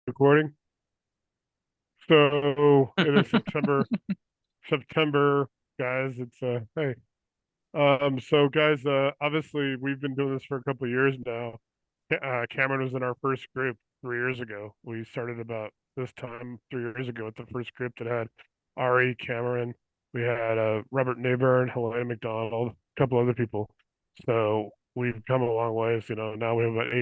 Recording. So it is September, guys. It's hey. So guys, obviously we've been doing this for a couple of years now. Cameron was in our first group 3 years ago. We started about this time 3 years ago with the first group that had Ari, Cameron. We had Robert Neighborn, Helena McDonald, a couple other people. So we've come a long ways. Now we have about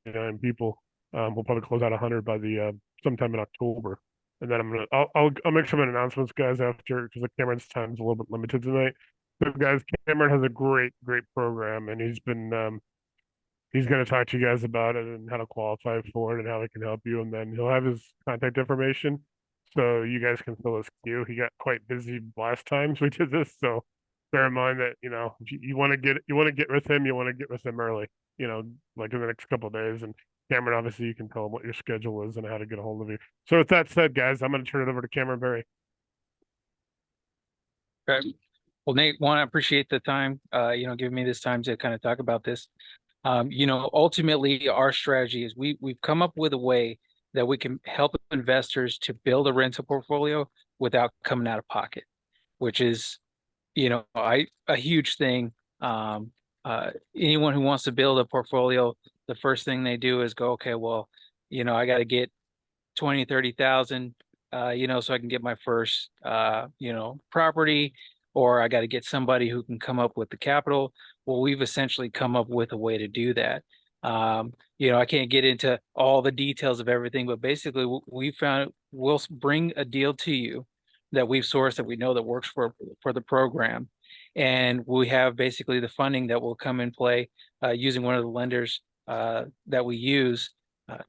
89 people. We'll probably close out 100 by the sometime in October. And then I'll make some announcements, guys, after because the Cameron's time is a little bit limited tonight. So, guys, Cameron has a great program, and he's going to talk to you guys about it and how to qualify for it and how he can help you. And then he'll have his contact information, so you guys can fill his queue. He got quite busy last times we did this, so bear in mind that if you want to get with him, you want to get with him early. Like in the next couple of days. And Cameron, obviously, you can tell him what your schedule is and how to get a hold of you. So, with that said, guys, I'm going to turn it over to Cameron Berry. Okay. Well, Nate, one, I appreciate the time, giving me this time to kind of talk about this. Ultimately, our strategy is we've come up with a way that we can help investors to build a rental portfolio without coming out of pocket, which is, a huge thing. Anyone who wants to build a portfolio, the first thing they do is go, okay, well, I got to get 20, 30,000, so I can get my first, property, or I got to get somebody who can come up with the capital. Well, we've essentially come up with a way to do that. I can't get into all the details of everything, but basically we found we'll bring a deal to you that we've sourced that we know that works for the program. And we have basically the funding that will come in play using one of the lenders that we use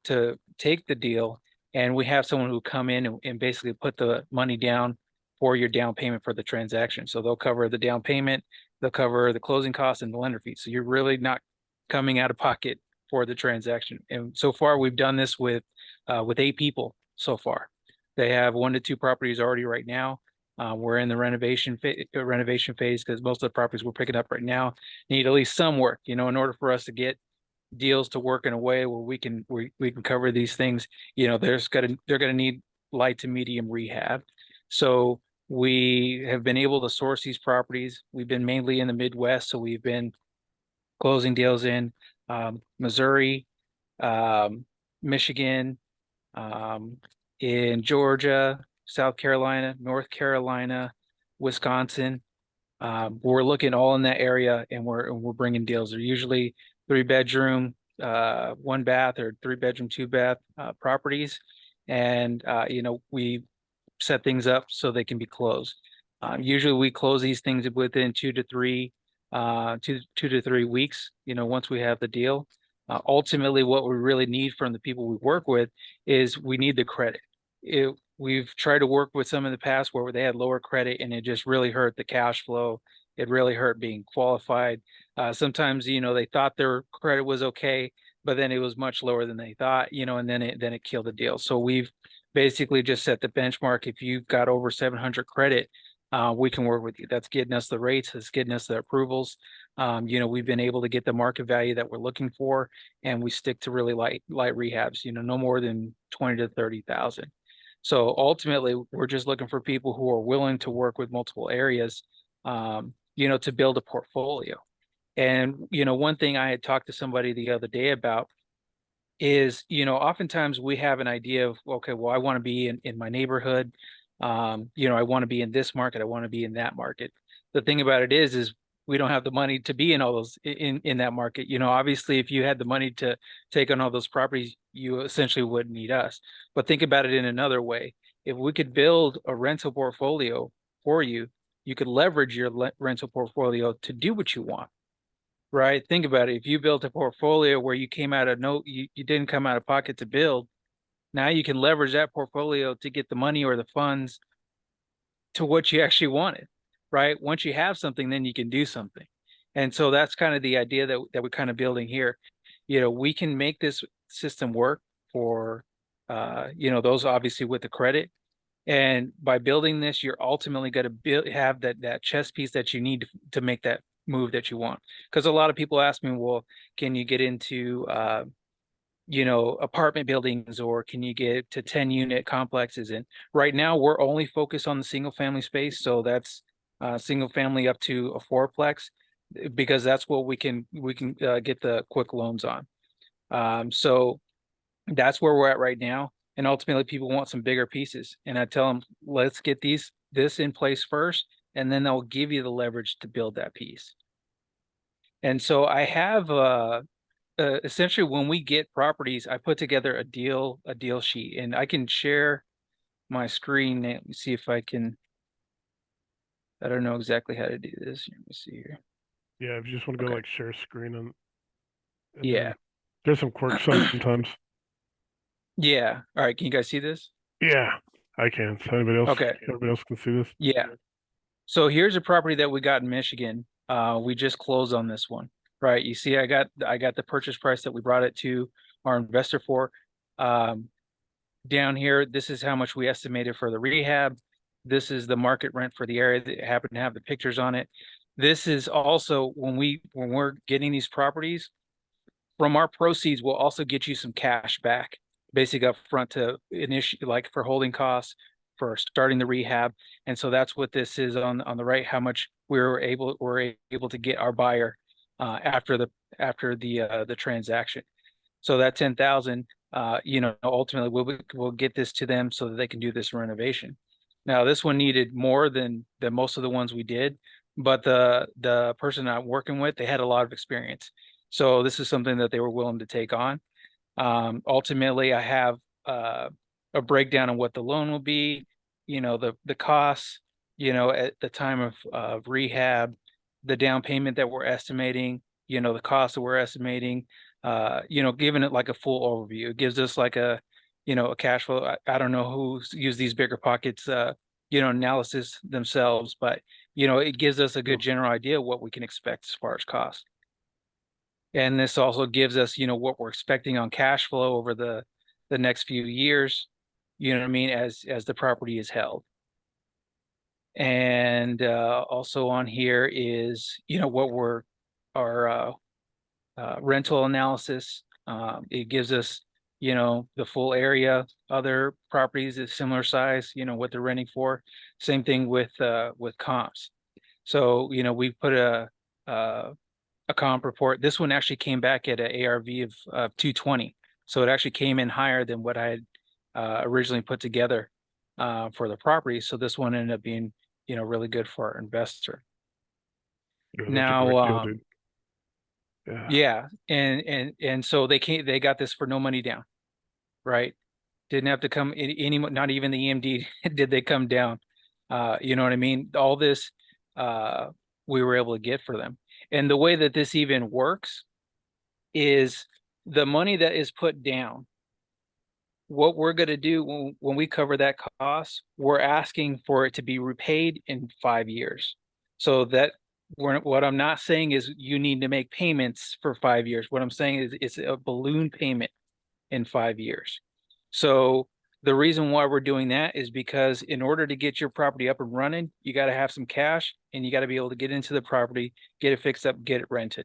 to take the deal, and we have someone who come in and basically put the money down for your down payment for the transaction. So they'll cover the down payment, they'll cover the closing costs and the lender fee. So you're really not coming out of pocket for the transaction. And so far, we've done this with 8 people so far. They have 1 to 2 properties already right now. We're in the renovation phase because most of the properties we're picking up right now need at least some work. In order for us to get deals to work in a way where we can cover these things, they're gonna need light to medium rehab. So we have been able to source these properties. We've been mainly in the Midwest, so we've been closing deals in Missouri, Michigan, um, in Georgia, South Carolina, North Carolina, Wisconsin. We're looking all in that area, and we're bringing deals. They're usually 3 bedroom, 1 bath, or 3 bedroom, 2 bath properties, and we set things up so they can be closed. Usually, we close these things within 2 to 3 weeks. Once we have the deal. Ultimately, what we really need from the people we work with is we need the credit. We've tried to work with some in the past where they had lower credit, and it just really hurt the cash flow. It really hurt being qualified. Sometimes, they thought their credit was okay, but then it was much lower than they thought, and then it killed the deal. So we've basically just set the benchmark. If you've got over 700 credit, we can work with you. That's getting us the rates. That's getting us the approvals. We've been able to get the market value that we're looking for, and we stick to really light rehabs. No more than 20 to 30,000. So ultimately, we're just looking for people who are willing to work with multiple areas, to build a portfolio. And one thing I had talked to somebody the other day about is, oftentimes we have an idea of, okay, well, I want to be in my neighborhood. I want to be in this market. I want to be in that market. The thing about it is we don't have the money to be in all those in that market. Obviously, if you had the money to take on all those properties, you essentially wouldn't need us. But think about it in another way. If we could build a rental portfolio for you, you could leverage your rental portfolio to do what you want. Right? Think about it. If you built a portfolio where you came out of you didn't come out of pocket to build, now you can leverage that portfolio to get the money or the funds to what you actually wanted, right? Once you have something, then you can do something. And so that's kind of the idea that we're kind of building here. We can make this system work for, those obviously with the credit. And by building this, you're ultimately going to have that chess piece that you need to make that move that you want. Because a lot of people ask me, well, can you get into apartment buildings, or can you get to 10 unit complexes? And right now we're only focused on the single family space. So that's single family up to a fourplex, because that's what we can get the quick loans on. So that's where we're at right now. And ultimately people want some bigger pieces. And I tell them, let's get this in place first, and then they'll give you the leverage to build that piece. And so I have essentially, when we get properties, I put together a deal sheet, and I can share my screen. Let me see if I can. I don't know exactly how to do this. Let me see here. Yeah, if you just want to go Okay. like share screen and Yeah. then there's some quirks sometimes. Yeah. All right. Can you guys see this? Yeah, I can. So Okay. everybody else can see this. Yeah. So here's a property that we got in Michigan. We just closed on this one, right? You see, I got the purchase price that we brought it to our investor for. Um, Down here, this is how much we estimated for the rehab. This is the market rent for the area that happen to have the pictures on it. This is also when we're getting these properties from our proceeds, we'll also get you some cash back, basic upfront to initiate, like for holding costs, for starting the rehab. And so that's what this is on the right, how much we're able to get our buyer after the transaction. So that 10,000, ultimately we'll get this to them so that they can do this renovation. Now, this one needed more than most of the ones we did, but the person I'm working with, they had a lot of experience. So this is something that they were willing to take on. Ultimately, I have a breakdown of what the loan will be, the costs, at the time of rehab, the down payment that we're estimating, the cost that we're estimating, giving it like a full overview. It gives us like a cash flow. I don't know who's used these bigger pockets, analysis themselves, but it gives us a good Hmm. general idea of what we can expect as far as cost. And this also gives us, what we're expecting on cash flow over the next few years, you know what I mean, as the property is held. And also on here is, what we're our rental analysis. It gives us, the full area, other properties of similar size, what they're renting for. Same thing with comps. So, we put a comp report. This one actually came back at an ARV of 220. So it actually came in higher than what I had originally put together for the property. So this one ended up being, really good for our investor. Yeah, that's a Now, great deal, dude. Yeah. yeah, and so they got this for no money down, right? Didn't have to come any, not even the EMD did they come down. You know what I mean? All this uh we were able to get for them. And the way that this even works is the money that is put down. What we're going to do when we cover that cost, we're asking for it to be repaid in 5 years. So that what I'm not saying is you need to make payments for 5 years. What I'm saying is it's a balloon payment in 5 years. So the reason why we're doing that is because in order to get your property up and running, you got to have some cash, and you got to be able to get into the property, get it fixed up, get it rented.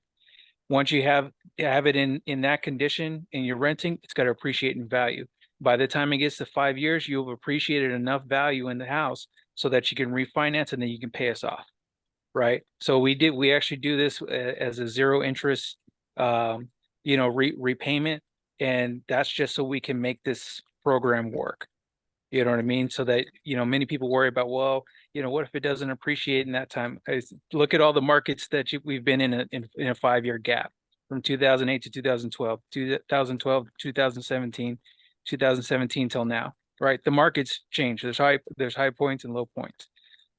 Once you have it in that condition and you're renting, it's got to appreciate in value. By the time it gets to 5 years, you'll have appreciated enough value in the house so that you can refinance and then you can pay us off, right? So we actually do this as a zero interest, repayment, and that's just so we can make this program work. You know what I mean? So that, many people worry about, well, what if it doesn't appreciate in that time? Look at all the markets that we've been in a 5 year gap from 2008 to 2012, 2012, 2017, 2017 till now, right? The markets change. There's high points and low points.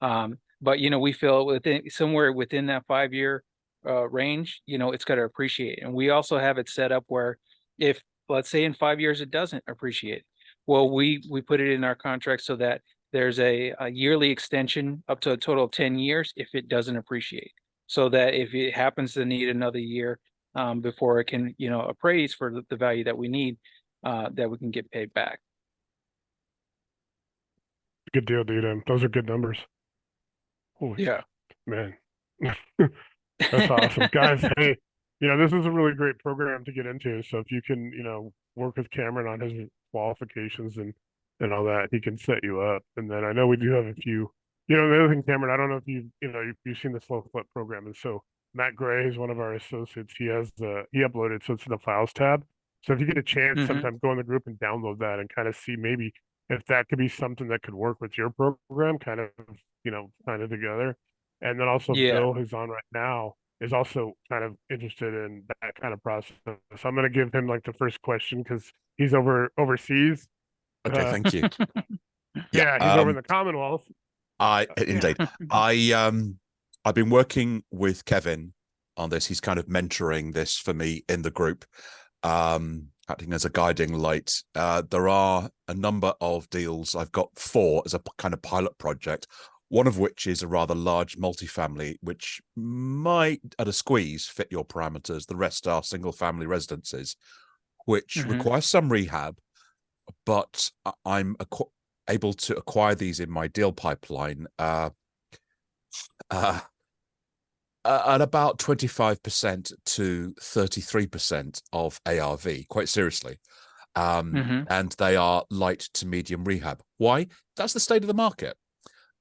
But we feel somewhere within that 5 year range, it's got to appreciate. And we also have it set up where if, let's say, in 5 years it doesn't appreciate, well, we put it in our contract so that there's a yearly extension up to a total of 10 years if it doesn't appreciate. So that if it happens to need another year before it can, appraise for the value that we need, that we can get paid back. Good deal, dude. Those are good numbers. Holy Yeah. man. That's awesome. Guys, hey, this is a really great program to get into. So if you can, work with Cameron on his qualifications and all that, he can set you up. And then I know we do have a few. The other thing, Cameron, I don't know if you've seen the slow flip program, and so Matt Gray is one of our associates. He uploaded, so it's in the files tab. So if you get a chance, Hmm. sometime go in the group and download that and kind of see maybe if that could be something that could work with your program, kind of together. And then also Yeah. Bill, who's on right now, is also kind of interested in that kind of process. So I'm going to give him like the first question because he's overseas. Okay, Uh, thank you. Yeah. yeah, he's over in the Commonwealth. I Yeah. indeed. I've been working with Kevin on this. He's kind of mentoring this for me in the group, acting as a guiding light. There are a number of deals. I've got 4 as a kind of pilot project, one of which is a rather large multifamily, which might, at a squeeze, fit your parameters. The rest are single family residences, which Hmm. require some rehab, but I'm able to acquire these in my deal pipeline uh, at about 25% to 33% of ARV, quite seriously. Hmm. And they are light to medium rehab. Why? That's the state of the market.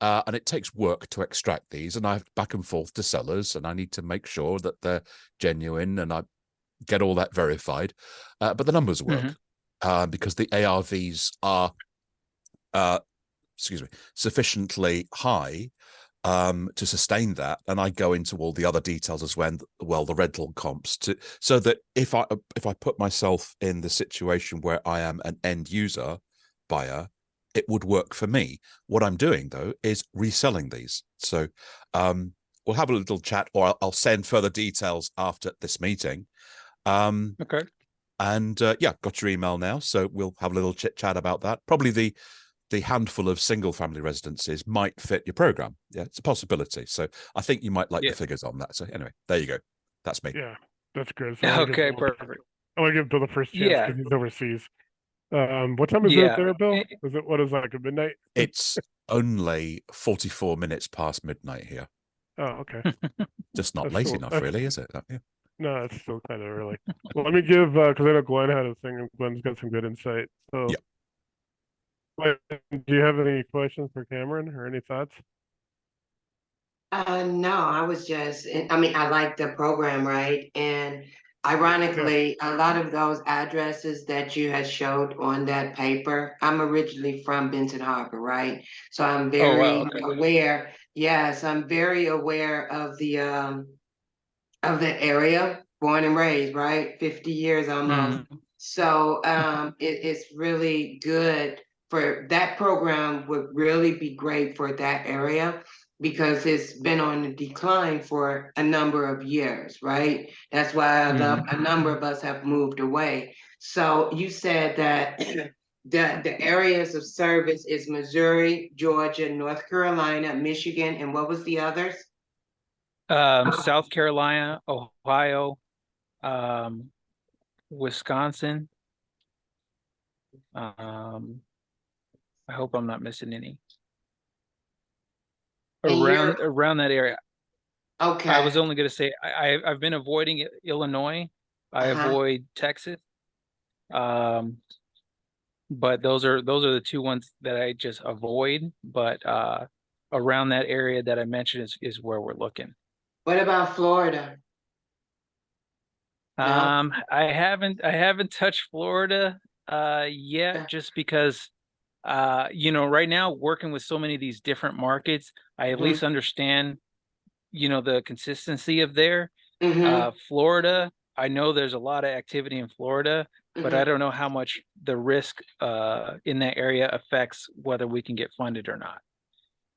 And it takes work to extract these, and I have back and forth to sellers, and I need to make sure that they're genuine, and I get all that verified. But the numbers Hmm. work because the ARVs are, uh, excuse me, sufficiently high to sustain that, and I go into all the other details as well, the rental comps, so that if I put myself in the situation where I am an end user buyer, it would work for me. What I'm doing though is reselling these. So we'll have a little chat, or I'll send further details after this meeting. Okay. And yeah, got your email now, so we'll have a little chit chat about that. Probably the handful of single family residences might fit your program. Yeah, it's a possibility. So I think you might like the Yeah. figures on that. So anyway, there you go. That's me. Yeah, that's good. So Okay, perfect. I want to give Bill the first chance Yeah. because he's overseas. What time is it Yeah. there, Bill? Eh, What is like a midnight? It's only 44 minutes past midnight here. Oh, okay. Just not That's late still enough, that's really, is it? Yeah. no, it's still kind of early. Well, let me give because I know Glenn had a thing and Glenn's got some good insight. So, Yeah. Glenn, do you have any questions for Cameron or any thoughts? No, I was just, I mean, I like the program, right? And Yeah. ironically, a lot of those addresses that you had showed on that paper, I'm originally from Benton Harbor, right? So I'm Oh wow. very Okay. aware, yes, I'm very aware of the area, born and raised, right? 50 years almost. Hmm. So it's really good for that program would really be great for that area because it's been on the decline for a number of years, right? That's why Hmm. a number of us have moved away. So you said that the areas of service is Missouri, Georgia, North Carolina, Michigan, and what was the others? South Carolina, Ohio, um, Wisconsin. Um, I hope I'm not missing any And you're around that area. I was okay. only going to say I've been avoiding Illinois. I Uh-huh. avoid Texas. Um, but those are the two ones that I just avoid. But around that area that I mentioned is where we're looking. What about Florida? No? I haven't touched Florida yet, Okay. just because right now working with so many of these different markets, I at Mm-hmm. least understand the consistency of there. Mm-hmm. Florida, I know there's a lot of activity in Florida, but I Mm-hmm. don't know how much the risk in that area affects whether we can get funded or not.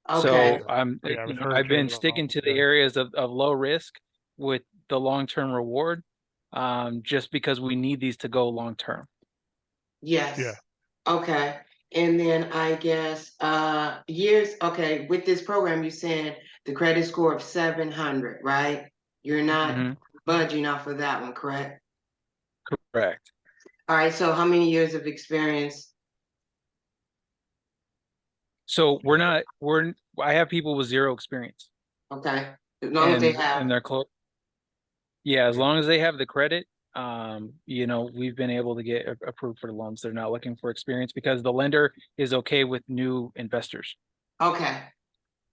Okay. So I'm, Oh, yeah, with I've been hurricanes and sticking all. to the Yeah. areas of low risk with the long-term reward, just because we need these to go long term. Yeah. Yes. Okay. And then I guess years, okay, with this program you said the credit score of 700, right? You're not Hmm. budging off of that one, correct? Correct. All right, so how many years of experience? So I have people with zero experience Okay. As long as they and have they're close. Yeah, as long as they have the credit, you know, we've been able to get approved for the loans. They're not looking for experience because the lender is okay with new investors. Okay.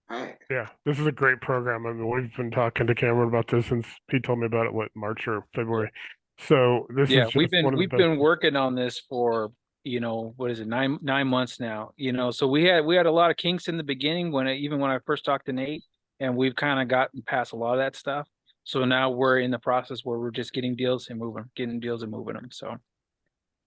All right. Yeah, this is a great program. I mean, we've been talking to Cameron about this since he told me about it, what, March or February. So this Yeah, is just one of the we've best. been working on this for, you know, what is it, nine months now. You know, so we had a lot of kinks in the beginning even when I first talked to Nate, and we've kind of gotten past a lot of that stuff. So now we're in the process where we're just getting deals and getting deals and moving them. So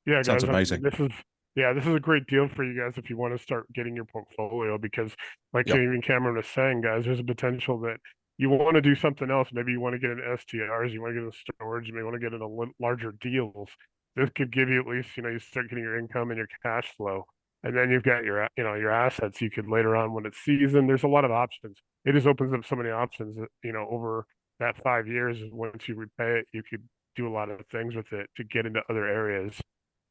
Yeah, Sounds guys, I mean, amazing. this is a great deal for you guys if you want to start getting your portfolio because, like Yep. even Cameron was saying, guys, there's a potential that you want to do something else. Maybe you want to get into STRs, you want to get into storage, you may want to get into larger deals. This could give you at least, you start getting your income and your cash flow, and then you've got your assets. You could later on when it's seasoned. There's a lot of options. It just opens up so many options that, over that 5 years. Once you repay it, you could do a lot of things with it to get into other areas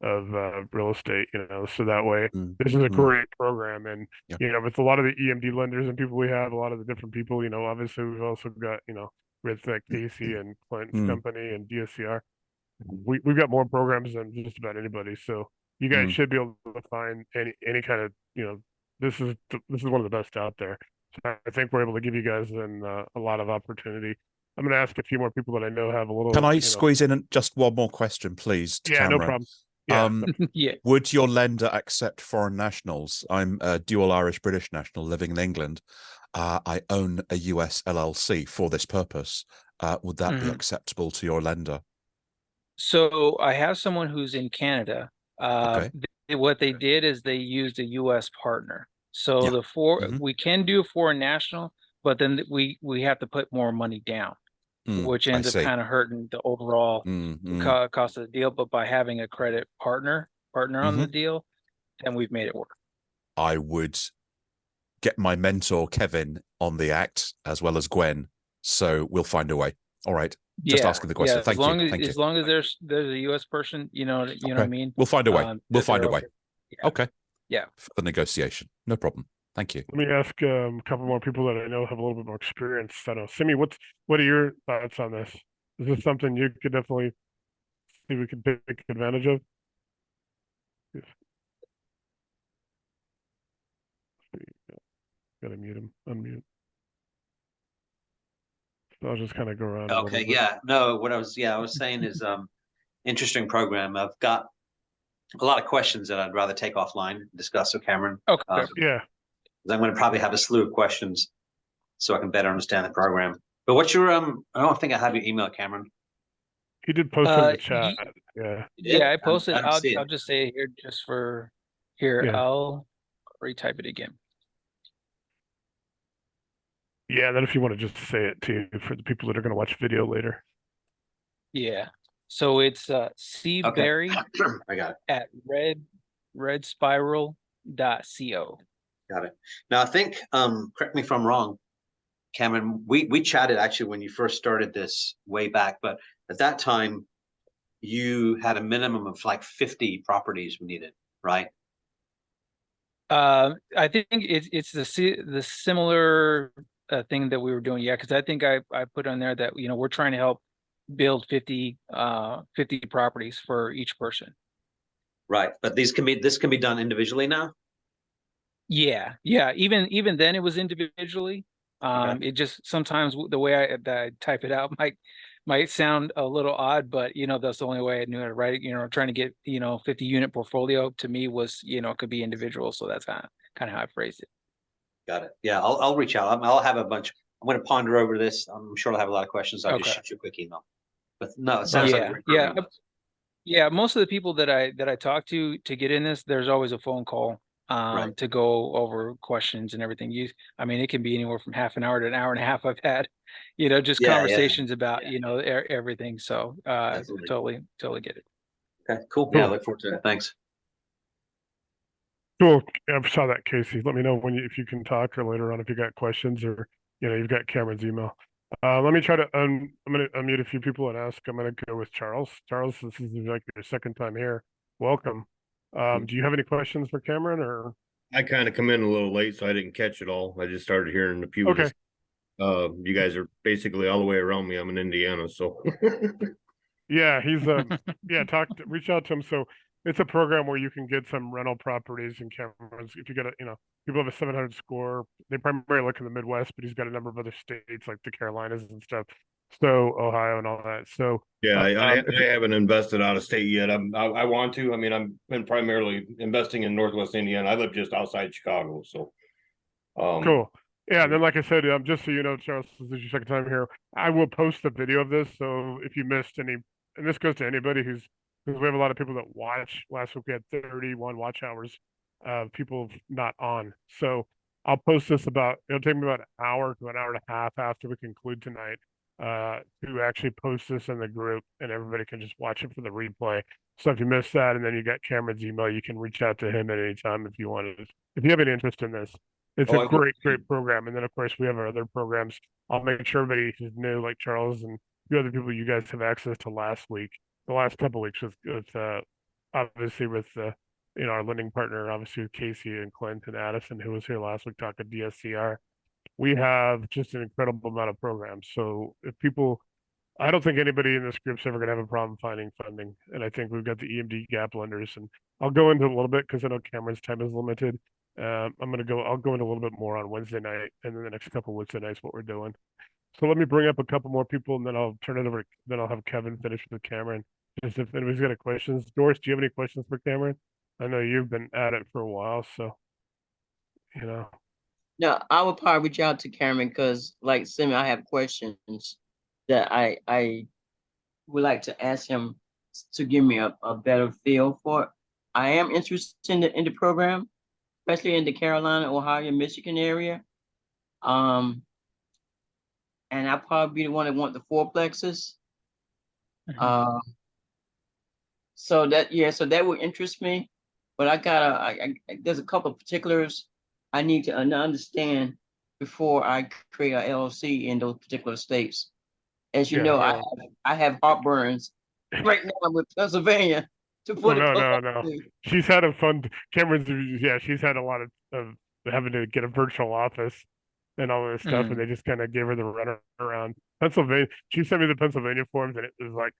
of real estate, so that way Mm, this is a mm, great program. And, yeah. with a lot of the EMD lenders and people we have, a lot of the different people, obviously we've also got, with Casey and Clinton's Mm, company and DSCR, we've got more programs than just about anybody. So you guys mm. should be able to find any kind of, this is one of the best out there. So I think we're able to give you guys then a lot of opportunity. I'm going to ask a few more people that I know have a Can little, I squeeze in just one more question, please, to yeah, no Camren? problem. Yeah. Um, yeah. would your lender accept foreign nationals? I'm a dual Irish-British national living in England. I own a US LLC for this purpose. Would that be Mhm. acceptable to your lender? So I have someone who's in Canada. Okay. What they did is they used a U.S. partner. So Yeah. Hmm. we can do a foreign national, but then we have to put more money down, which I ends up see. kind of hurting the overall Mm. cost of the deal. But by having a credit partner on the Hmm. deal, then we've made it work. I would get my mentor Kevin on the act as well as Gwen. So we'll find a way. All right. Just Yeah, asking the question. yeah. Thank you. Thank you. As long as there's a U.S. person, you know what I Okay. mean. We'll find a way. We'll find They're a way. okay. Yeah, Okay. yeah. For the negotiation. No problem. Thank you. Let me ask a couple more people that I know have a little bit more experience. I don't know, Simi, what are your thoughts on this? Is this something you could definitely see we could take advantage of? Yes. Gotta mute him, unmute. So I'll just kind of go around a little Okay, bit. yeah. No, I was saying is interesting program. I've got a lot of questions that I'd rather take offline and discuss with Cameron. Okay. Yeah, I'm going to probably have a slew of questions so I can better understand the program. But what's your I don't think I have your email, Cameron. he did post it in the chat. Ye Yeah, You did? Yeah, I I posted. don't see I'll it. just say it here just for here. yeah, I'll retype it again. yeah. Then if you want to just say it too for the people that are going to watch video later. Yeah. So it's C Okay. Berry I got it. at redspiral.co. Got it. Now I think correct me if I'm wrong, Cameron, we chatted actually when you first started this way back, but at that time you had a minimum of like 50 properties we needed, right? I think it's the similar thing that we were doing. Yeah, because I think I put on there that we're trying to help build 50 properties for each person. Right. But this can be done individually now. Yeah, yeah. Even then, it was individually. Okay. It just sometimes the way I type it out might sound a little odd, but that's the only way I knew how to write it. Trying to get 50 unit portfolio to me was could be individual, so that's kind of how I phrased it. Got it. Yeah, I'll reach out. I'll have a bunch. I'm going to ponder over this. I'm sure I'll have a lot of questions. I'll just Okay. shoot you a quick email. But no, it sounds like a Yeah, great yeah, program. yeah. Most of the people that I talk to get in this, there's always a phone call Right. to go over questions and everything. I mean, it can be anywhere from half an hour to an hour and a half. I've had, just Yeah, yeah, conversations about everything. So definitely. totally get it. Okay, cool. Yeah, I Cool. look forward to it. Thanks. Cool. I saw that, Casey. Let me know if you can talk or later on if you got questions or you've got Cameron's email. Let me try to I'm gonna unmute a few people and ask. I'm gonna go with Charles. Charles, this is like your second time here. Welcome. Do you have any questions for Cameron or I kind of come in a little late, so I didn't catch it all. I just started hearing a few of okay? this. You guys are basically all the way around me. I'm in Indiana, so Yeah, he's yeah, reach out to him. So it's a program where you can get some rental properties in cameras. If you get a, people have a 700 score. They primarily look in the Midwest, but he's got a number of other states like the Carolinas and stuff. So Ohio and all that. So yeah, if I haven't invested out of state yet. I want to. I mean, I'm been primarily investing in Northwest Indiana. I live just outside Chicago, so cool. Yeah, and then like I said, just so you know, Charles, this is your second time here. I will post a video of this, so if you missed any, and this goes to anybody who's, because we have a lot of people that watch. Last week we had 31 watch hours of people not on. So I'll post this it'll take me about an hour to an hour and a half after we conclude tonight, to actually post this in the group, and everybody can just watch it for the replay. So if you missed that, and then you got Cameron's email, you can reach out to him at any time if you wanted, if you have any interest in this. It's a I great program. And then of course we have our other programs. I'll make sure everybody who's new, like Charles and a few other people you guys have access to last week, the last couple of weeks with obviously with our lending partner, obviously with Casey and Clint and Addison, who was here last week talking DSCR. We have just an incredible amount of programs. So if people, I don't think anybody in this group's ever gonna have a problem finding funding. And I think we've got the EMD gap lenders, and I'll go into a little bit because I know Cameron's time is limited. I'll go into a little bit more on Wednesday night and then the next couple of Wednesday nights what we're doing. So let me bring up a couple more people and then I'll turn it over. Then I'll have Kevin finish with Cameron. Just if anybody's got any questions. Doris, do you have any questions for Cameron? I know you've been at it for a while, so you know. No, I would probably reach out to Cameron because, like Simon, I have questions that I would like to ask him to give me a better feel for it. I am interested in the program, especially in the Carolina, Ohio, Michigan area. And I probably be the one that want the fourplexes. Mhm. So that would interest me. But there's a couple of particulars I need to understand before I create a LLC in those particular states. As you Yeah, know, no. I have heartburns right now with Pennsylvania to Oh put a no. She's had a fun Cameron's she's had a lot of having to get a virtual office and all this stuff, and they just kind of gave her the run around. Pennsylvania, she sent me the Pennsylvania forms, and it was like,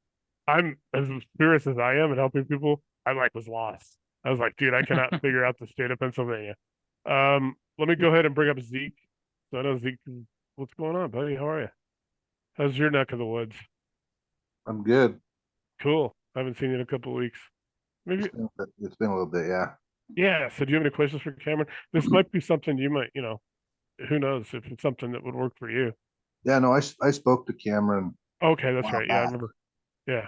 I'm as curious as I am in helping people. I was lost. I was like, dude, I cannot figure out the state of Pennsylvania. Let me go ahead and bring up Zeke. So I know Zeke, what's going on, buddy? How are you? How's your neck of the woods? I'm good. Cool. I haven't seen you in a couple of weeks. Maybe, It's been a little bit, yeah. yeah. So do you have any questions for Cameron? This might be something you might, who knows if it's something that would work for you. Yeah, no, I spoke to Cameron Okay, a that's while right. Yeah, I back, remember. Yeah.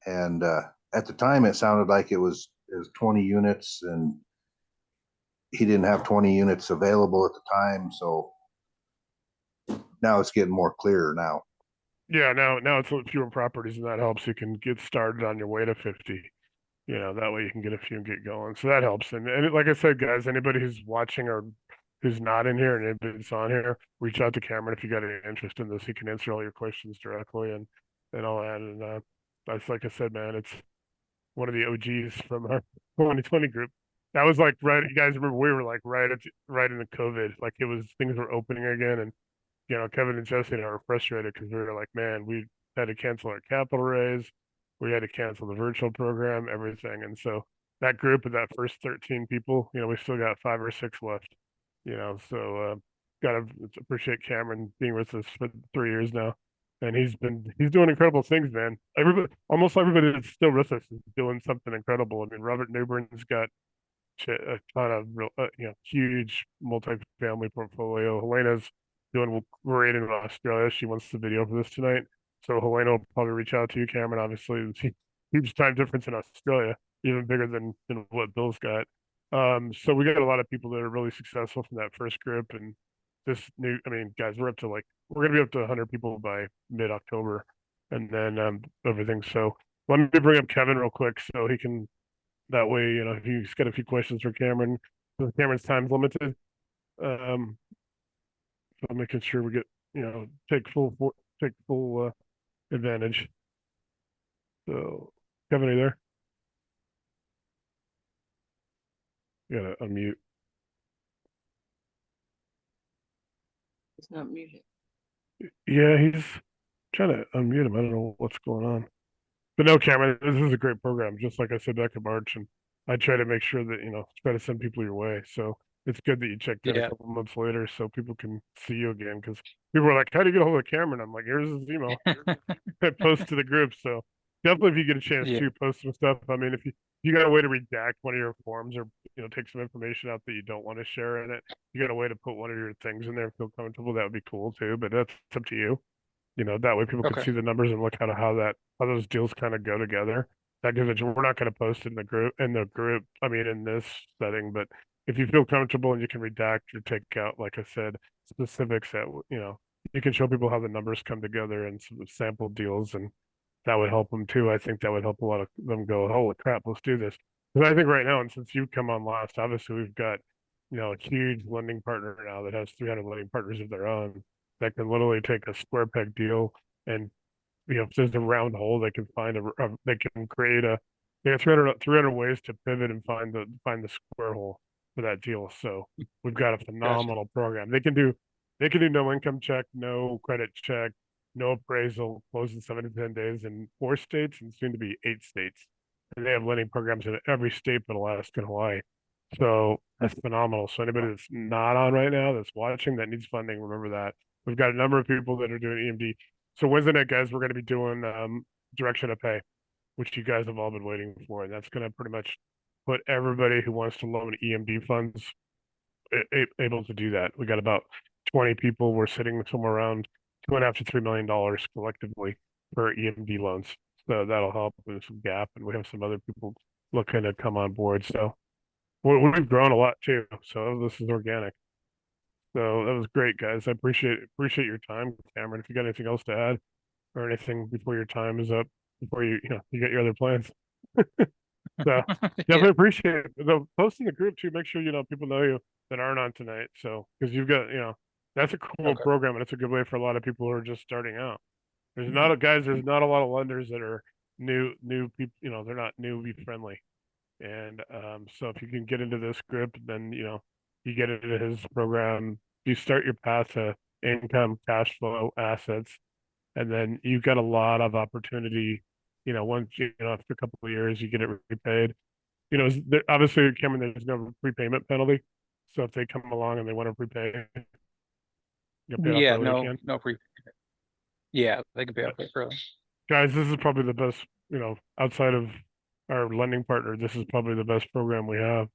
and at the time it sounded like it was 20 units, and he didn't have 20 units available at the time. So now it's getting more clearer now. Yeah, now it's fewer properties, and that helps. You can get started on your way to 50. That way you can get a few and get going. So that helps. And like I said, guys, anybody who's watching or who's not in here and anybody's on here, reach out to Cameron if you got any interest in this. He can answer all your questions directly and all that. And that's like I said, man, it's one of the OGs from our 2020 group. That was like right. You guys remember we were like right in the COVID, like it was things were opening again, and Kevin and Jesse and I were frustrated because we were like, man, we had to cancel our capital raise, we had to cancel the virtual program, everything, and so that group of that first 13 people, we still got 5 or 6 left, so gotta appreciate Cameron being with us for 3 years now, and he's doing incredible things, man. Almost everybody that's still with us is doing something incredible. I mean, Robert Newburn's got a ton of real, huge multi-family portfolio. Helena's doing great in Australia. She wants the video for this tonight. So Helena will probably reach out to you, Cameron. Obviously, huge time difference in Australia, even bigger than what Bill's got. So we got a lot of people that are really successful from that first group. And I mean, guys, we're gonna be up to 100 people by mid-October, and then everything. So let me bring up Kevin real quick so he can, that way, if he's got a few questions for Cameron, Cameron's time's limited. So I'm making sure we get, take full advantage. So, Kevin, are you there? You gotta unmute. He's not muted. Yeah, he's trying to unmute him. I don't know what's going on. But no, Cameron, this is a great program. Just like I said back in March, and I try to make sure that try to send people your way. So it's good that you checked in a Yeah. couple months later, so people can see you again. Because people were like, "How do you get a hold of Cameron?" I'm like, "Here's his email. I post to the group." So definitely, if you get a chance Yeah. to post some stuff. I mean, if you got a way to redact one of your forms, or take some information out that you don't want to share in it, you got a way to put one of your things in there and feel comfortable. That would be cool too. But that's up to you. That way people can Okay. see the numbers and look how those deals kind of go together. That gives it. We're not going to post in the group. I mean, in this setting. But if you feel comfortable and you can redact or take out, like I said, specifics that you can show people how the numbers come together and some sample deals, and that would help them too. I think that would help a lot of them go, holy crap, let's do this. Because I think right now, and since you've come on last, obviously we've got a huge lending partner now that has 300 lending partners of their own that can literally take a square peg deal and if there's a round hole, they can they can create they have 300 ways to pivot and find the square hole for that deal. So we've got a Gotcha. phenomenal program. They can do no income check, no credit check, no appraisal, close in 7 to 10 days in 4 states and soon to be 8 states. And they have lending programs in every state but Alaska and Hawaii. So that's phenomenal. So anybody that's not on right now that's watching that needs funding, remember that. We've got a number of people that are doing EMD. So Wednesday night, guys, we're going to be doing direction of pay, which you guys have all been waiting for, and that's going to pretty much put everybody who wants to loan EMD funds able to do that. We got about 20 people. We're sitting somewhere around $2.5 to $3 million collectively for EMD loans. So that'll help with some gap, and we have some other people looking to come on board. So we've grown a lot too. So this is organic. So that was great, guys. I appreciate your time, Cameron. If you got anything else to add or anything before your time is up, before you get your other plans. So Yeah. definitely appreciate it. The post in the group too. Make sure people know you that aren't on tonight. So because you've got that's a cool Okay. program and it's a good way for a lot of people who are just starting out. There's not a lot of lenders that are new people. They're not newbie friendly. And so if you can get into this group, then you get into his program, you start your path to income, cash flow, assets, and then you've got a lot of opportunity. Once after a couple of years, you get it repaid. Obviously, Cameron, there's no prepayment penalty. So if they come along and they want to prepay, you'll pay off Yeah. early again. No pre. Yeah, they can pay off early. Guys, this is probably the best. Outside of our lending partner, this is probably the best program we have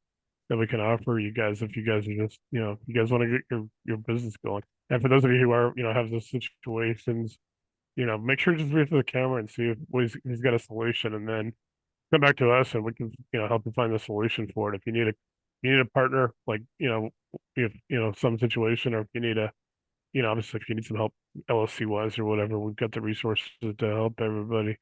that we can offer you guys if you guys are just if you guys want to get your business going. And for those of you who are have those situations, make sure to just read to the camera and see if he's got a solution, and then come back to us and we can help you find the solution for it. If you need a partner, like if some situation, or if you need obviously if you need some help LLC wise or whatever, we've got the resources to help everybody.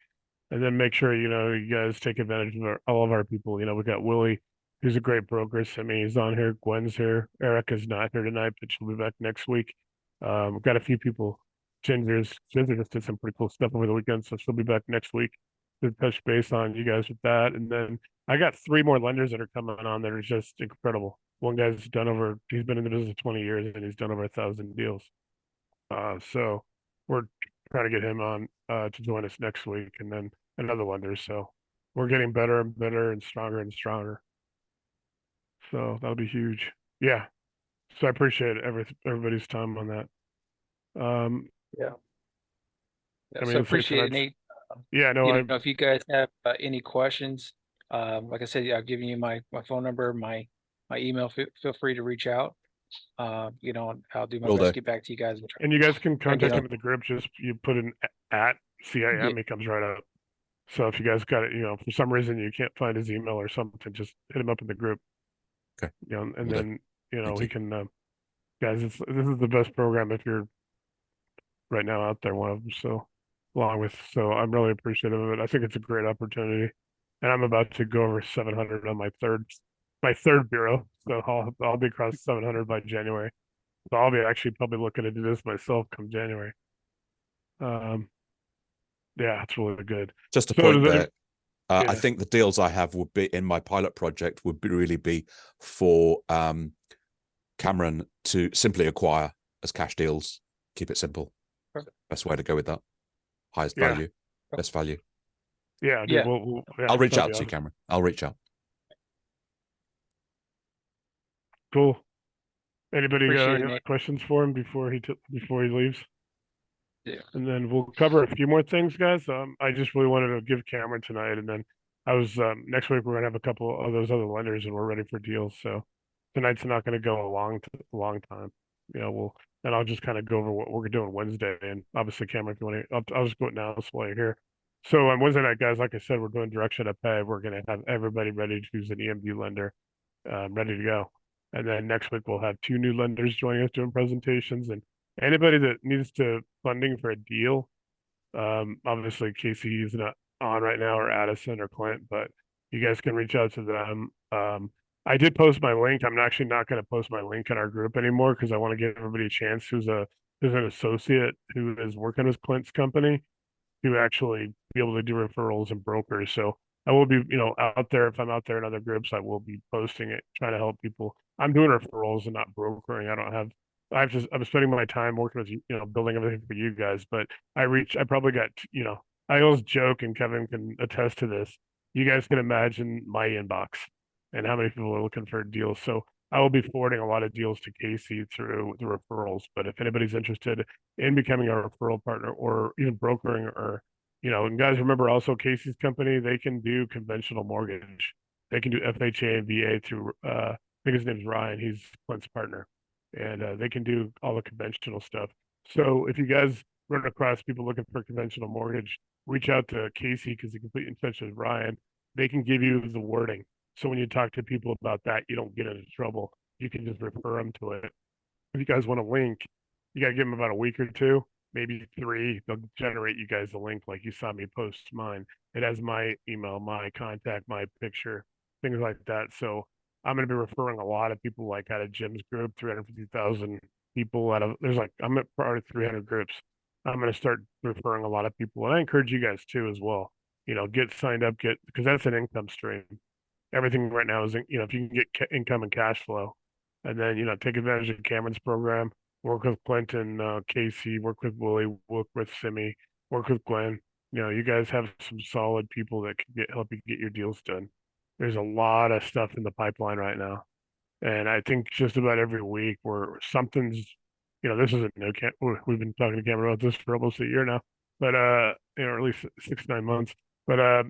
And then make sure you guys take advantage of all of our people. We got Willie, who's a great broker. Simi is on here. Gwen's here. Erica's not here tonight, but she'll be back next week. We've got a few people. Ginger just did some pretty cool stuff over the weekend, so she'll be back next week to touch base on you guys with that. And then I got 3 more lenders that are coming on that are just incredible. One guy's he's been in the business 20 years and he's done over 1,000 deals. So we're trying to get him on to join us next week, and then another lender. So we're getting better and better and stronger. So that'll be huge. Yeah. So I appreciate everybody's time on that. Yeah. I mean, So it's like appreciate it, tonight's- Nate. Yeah, no, If you guys have any questions, like I said, I've given you my phone number, my email. Feel free to reach out. I'll do my Will best do. to get back to you guys. and you guys can contact know- him in the group. Just you put in at CIM, he comes right up. So if you guys got it, for some reason you can't find his email or something, just hit him up in the group. Okay. And Will do. then Thank we you. can guys, this is the best program if you're right now out there, one of them. So I'm really appreciative of it. I think it's a great opportunity, and I'm about to go over 700 on my third bureau. So I'll be across 700 by January. So I'll be actually probably looking to do this myself come January. Yeah, it's really good. Just a So point does there. I yeah. think the deals I have would be in my pilot project would really be for Camren to simply acquire as cash deals. Keep it simple. Perfect. Best way to go with that. Highest Yeah. value, best value. Yeah, dude, Yeah. yeah, I'll reach that'd out be to you, awesome. Cameron. I'll reach out. Cool. Anybody got Appreciate any it, other Nick. questions for him before he leaves? Yeah. And then we'll cover a few more things, guys. I just really wanted to give Cameron tonight, and then I was next week we're gonna have a couple of those other lenders, and we're ready for deals. So tonight's not gonna go a long time. You know, and I'll just kind of go over what we're doing Wednesday, and obviously Cameron, if you want to, I'll just go now while you're here. So on Wednesday night, guys, like I said, we're doing direction to pay. We're gonna have everybody ready to choose an EMD lender, ready to go. And then next week we'll have 2 new lenders joining us doing presentations, and anybody that needs to funding for a deal. Obviously Casey is not on right now, or Addison or Clint, but you guys can reach out to them. I did post my link. I'm actually not going to post my link in our group anymore because I want to give everybody a chance who's an associate who is working with Clint's company to actually be able to do referrals and brokers. So I will be, out there. If I'm out there in other groups, I will be posting it, trying to help people. I'm doing referrals and not brokering. I'm spending my time working with building everything for you guys. But I probably got, I always joke, and Kevin can attest to this. You guys can imagine my inbox and how many people are looking for deals. So I will be forwarding a lot of deals to Casey through the referrals. But if anybody's interested in becoming a referral partner or even brokering, or and guys, remember also Casey's company, they can do conventional mortgage. They can do FHA and VA through I think his name's Ryan, he's Clint's partner. And they can do all the conventional stuff. So if you guys run across people looking for conventional mortgage, reach out to Casey because he can put you in touch with Ryan. They can give you the wording. So when you talk to people about that, you don't get into trouble. You can just refer them to it. If you guys want a link, you got to give them about a week or 2, maybe 3. They'll generate you guys a link like you saw me post mine. It has my email, my contact, my picture, things like that. So I'm going to be referring a lot of people, like out of Jim's group, 350,000 people I'm at probably 300 groups. I'm going to start referring a lot of people. And I encourage you guys too, as well. Get signed up, because that's an income stream. Everything right now is, if you can get income and cash flow, and then, take advantage of Cameron's program, work with Clinton, Casey, work with Willie, work with Simi, work with Glenn. You guys have some solid people that can help you get your deals done. There's a lot of stuff in the pipeline right now. And I think just about every week where something's, this isn't new. We've been talking to Cameron about this for almost a year now, but, or at least 6, 9 months. But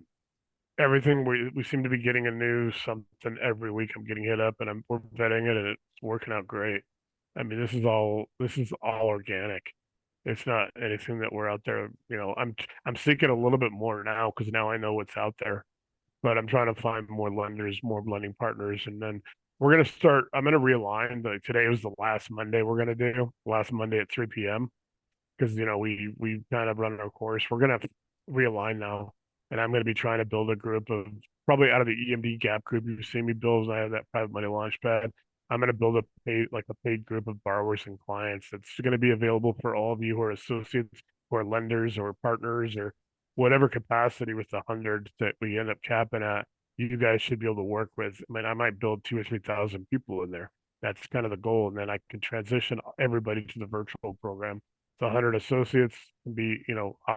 everything we seem to be getting a new something every week. I'm getting hit up, and we're vetting it, and it's working out great. I mean, this is all organic. It's not anything that we're out there. I'm seeking a little bit more now because now I know what's out there, but I'm trying to find more lenders, more lending partners, and then we're gonna start. I'm gonna realign. Today was the last Monday we're gonna do. Last Monday at 3 p.m. because we kind of run our course. We're gonna realign now, and I'm gonna be trying to build a group of, probably out of the EMD Gap group you've seen me build. I have that private money launch pad. I'm gonna build a paid group of borrowers and clients that's gonna be available for all of you who are associates, who are lenders or partners, or whatever capacity with the hundreds that we end up capping at. You guys should be able to work with. I mean, I might build 2 or 3 thousand people in there. That's kind of the goal, and then I can transition everybody to the virtual program. The 100 associates can be,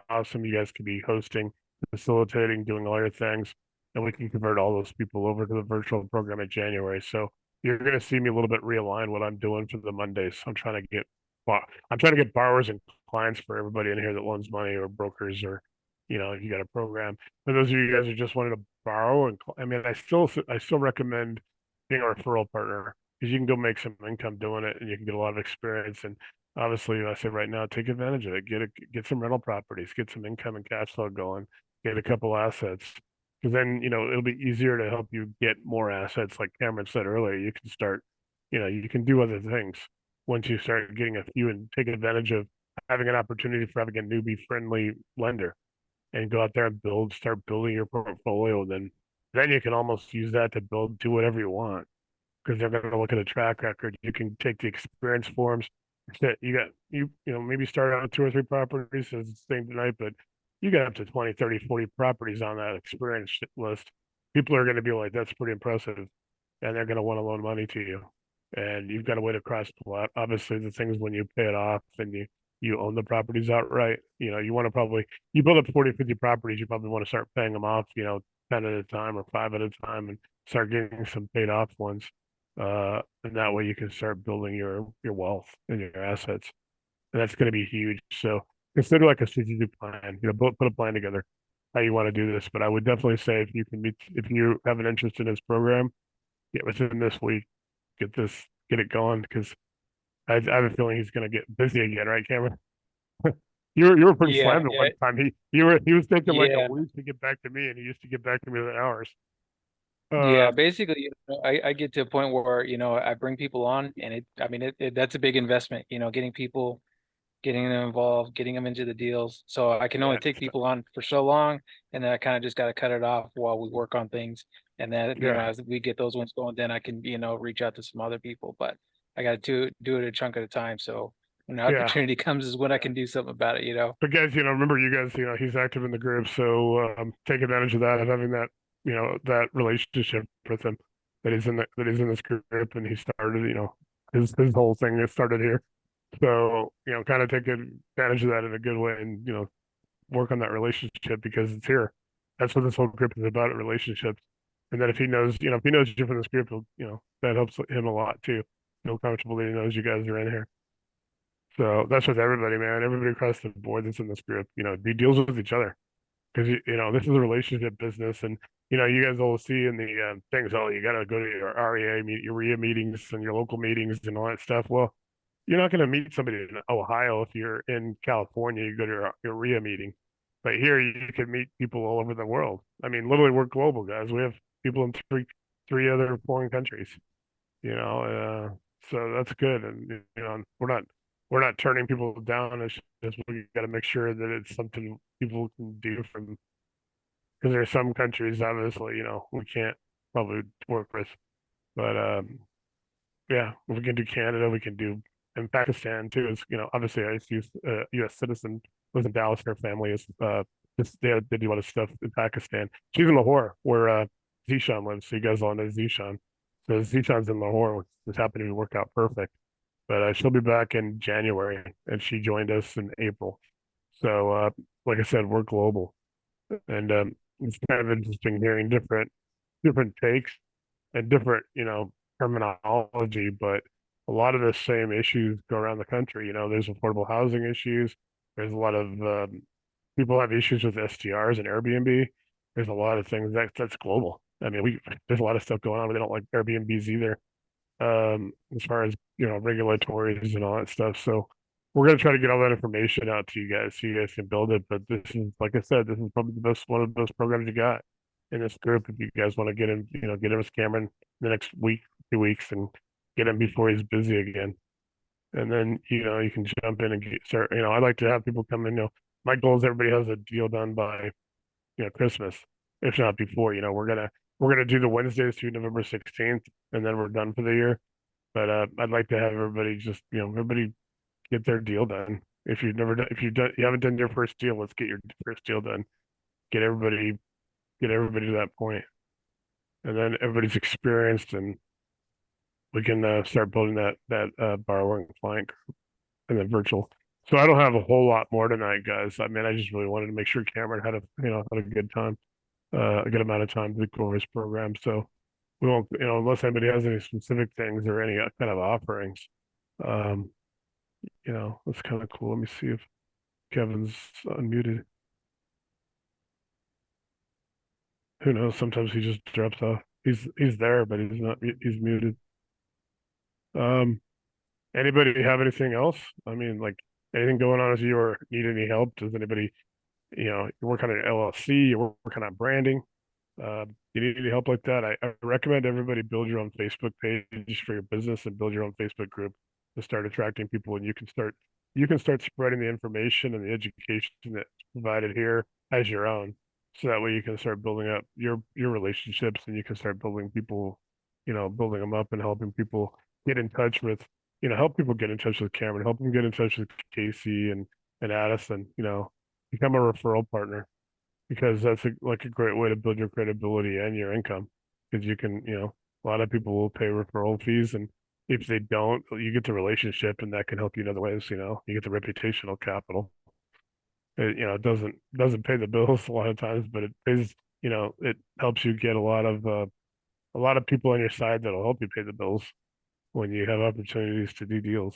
awesome. You guys can be hosting, facilitating, doing all your things, and we can convert all those people over to the virtual program in January. So you're going to see me a little bit realign what I'm doing for the Mondays. I'm trying to get borrowers and clients for everybody in here that loans money, or brokers, or, if you got a program. For those of you guys who just wanted to borrow, and I mean, I still recommend being a referral partner, because you can go make some income doing it, and you can get a lot of experience. And obviously, I say right now, take advantage of it. Get some rental properties, get some income and cash flow going, get a couple assets, because then it'll be easier to help you get more assets. Like Cameron said earlier, you can start, you can do other things once you start getting a few, and take advantage of having an opportunity for having a newbie friendly lender, and go out there and start building your portfolio. Then you can almost use that to do whatever you want, because they're going to look at a track record. You can take the experience forms that maybe start out with 2 or 3 properties as the same tonight, but you got up to 20, 30, 40 properties on that experience list. People are going to be like, that's pretty impressive, and they're going to want to loan money to you. and you've got to wait across the lot. Obviously, the things when you pay it off and you own the properties outright, you want to probably you build up 40, 50 properties, you probably want to start paying them off, 10 at a time or 5 at a time, and start getting some paid off ones. And that way you can start building your wealth and your assets, and that's going to be huge. So consider like a strategic plan. Put a plan together how you want to do this. But I would definitely say if you have an interest in this program, get within this week, get it going, because I have a feeling he's going to get busy again, right, Cameron? You were pretty Yeah, slammed at one time. He was taking like yeah, a week to get back to me, and he used to get back to me within hours. yeah. Uh, Basically, I get to a point where, I bring people on, and I mean, that's a big investment, getting people, getting them involved, getting them into the deals. So I can yeah, only take people on for so long, and then I kind of just got to cut it off while we work on things. And then, yeah, as we get those ones going, then I can, reach out to some other people. But I got to do it a chunk at a time. So when the yeah. opportunity comes is when I can do something about it. But guys, remember you guys, he's active in the group, so take advantage of that and having that relationship with him that he's in this group, and he started, his whole thing that started here. So, kind of take advantage of that in a good way, and work on that relationship because it's here. That's what this whole group is about, relationships. And then if he knows you from this group, that helps him a lot too. Feel comfortable that he knows you guys are in here. So that's with everybody, man. Everybody across the board that's in this group, he deals with each other because this is a relationship business, and you guys all see in the things. Oh, you got to go to your REA your REA meetings and your local meetings and all that stuff. Well, you're not going to meet somebody in Ohio if you're in California. You go to your REA meeting, but here you can meet people all over the world. I mean, literally, we're global, guys. We have people in three other foreign countries. So that's good, and we're not turning people down. It's just we got to make sure that it's something people can do from because there are some countries obviously we can't probably work with, but yeah, we can do Canada, we can do and Pakistan too. Is obviously I used to use U.S. citizen lives in Dallas. Her family is they do a lot of stuff in Pakistan. She's in Lahore where Zishan lives. So you guys all know Zishan. So Zishan's in Lahore, which happened to work out perfect. But she'll be back in January, and she joined us in April. So, like I said, we're global, and it's kind of interesting hearing different takes and different, terminology, but a lot of the same issues go around the country. There's affordable housing issues. There's a lot of people have issues with STRs and Airbnb. There's a lot of things that's global. I mean, there's a lot of stuff going on. We don't like Airbnbs either, as far as regulatories and all that stuff. So we're gonna try to get all that information out to you guys so you guys can build it. But this is, like I said, this is probably the best one of those programs you got in this group. If you guys want to get him with Cameron the next week, 2 weeks, and get him before he's busy again. And then you can jump in and start. I'd like to have people come in. My goal is everybody has a deal done by Christmas, if not before. We're gonna do the Wednesdays through November 16th, and then we're done for the year. But I'd like to have everybody just everybody get their deal done. If you've never done, if you haven't done your first deal, let's get your first deal done. Get everybody to that point, and then everybody's experienced, and we can start building that borrowing flank and then virtual. So I don't have a whole lot more tonight, guys. I mean, I just really wanted to make sure Cameron had a good time, a good amount of time to go over his program. So we won't, unless anybody has any specific things or any kind of offerings. Um, that's kind of cool. Let me see if Kevin's unmuted. Who knows? Sometimes he just drops off. He's there, but he's not. He's muted. Um, Anybody have anything else? I mean, like anything going on with you or need any help? Does anybody, you're working on an LLC, you're working on branding? You need any help like that? I recommend everybody build your own Facebook page for your business and build your own Facebook group to start attracting people, and you can start spreading the information and the education that's provided here as your own. So that way you can start building up your relationships, and you can start building people, building them up and helping people get in touch with, help people get in touch with Cameron, help them get in touch with Casey and Addison, become a referral partner because that's like a great way to build your credibility and your income because you can, a lot of people will pay referral fees, and if they don't, you get the relationship, and that can help you in other ways. You get the reputational capital. It doesn't pay the bills a lot of times, but it pays. It helps you get a lot of people on your side that'll help you pay the bills when you have opportunities to do deals.